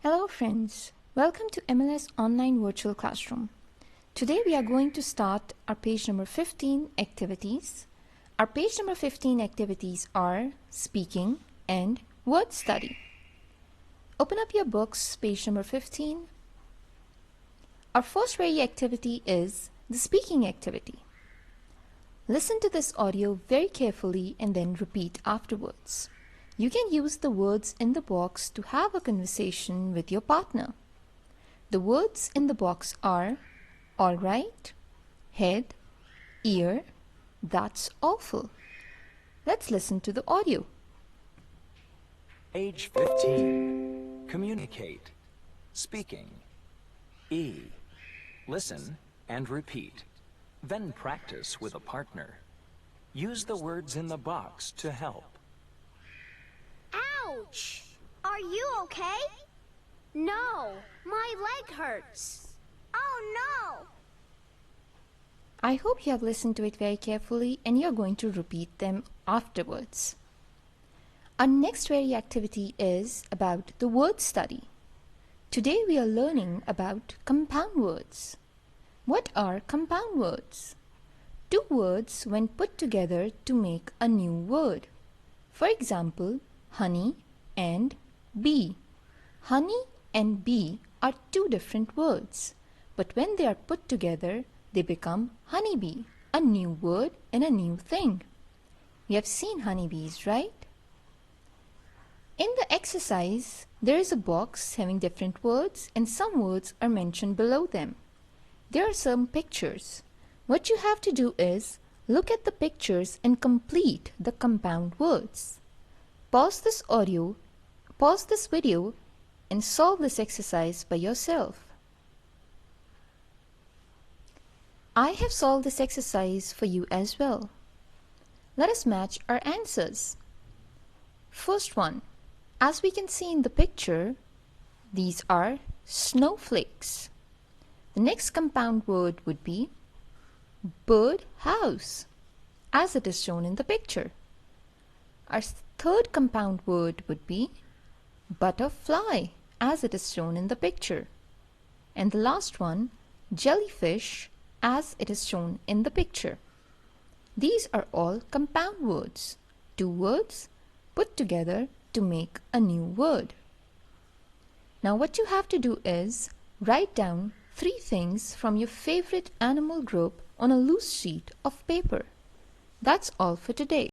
Hello friends, welcome to MLS Online Virtual Classroom. Today we are going to start our page number 15 activities. Our page number 15 activities are speaking and word study. Open up your books, page number 15. Our first very activity is the speaking activity. Listen to this audio very carefully and then repeat afterwards. You can use the words in the box to have a conversation with your partner. The words in the box are all right, head, ear, that's awful. Let's listen to the audio. Age 15. Communicate. Speaking. E. Listen and repeat. Then practice with a partner. Use the words in the box to help. Ouch! Are you okay? No, my leg hurts. Oh no! I hope you have listened to it very carefully and you're going to repeat them afterwards. Our next very activity is about the word study. Today we are learning about compound words. What are compound words? Two words when put together to make a new word. For example, honey and bee. Honey and bee are two different words, but when they are put together, they become honeybee, a new word and a new thing. We have seen honeybees, right? In the exercise, there is a box having different words and some words are mentioned below them. There are some pictures. What you have to do is look at the pictures and complete the compound words. Pause this video and solve this exercise by yourself. I have solved this exercise for you as well. Let us match our answers. First one, as we can see in the picture, these are snowflakes. The next compound word would be birdhouse, as it is shown in the picture. Our third compound word would be butterfly, as it is shown in the picture. And the last one, jellyfish, as it is shown in the picture. These are all compound words, two words put together to make a new word. Now what you have to do is write down 3 things from your favorite animal group on a loose sheet of paper. That's all for today.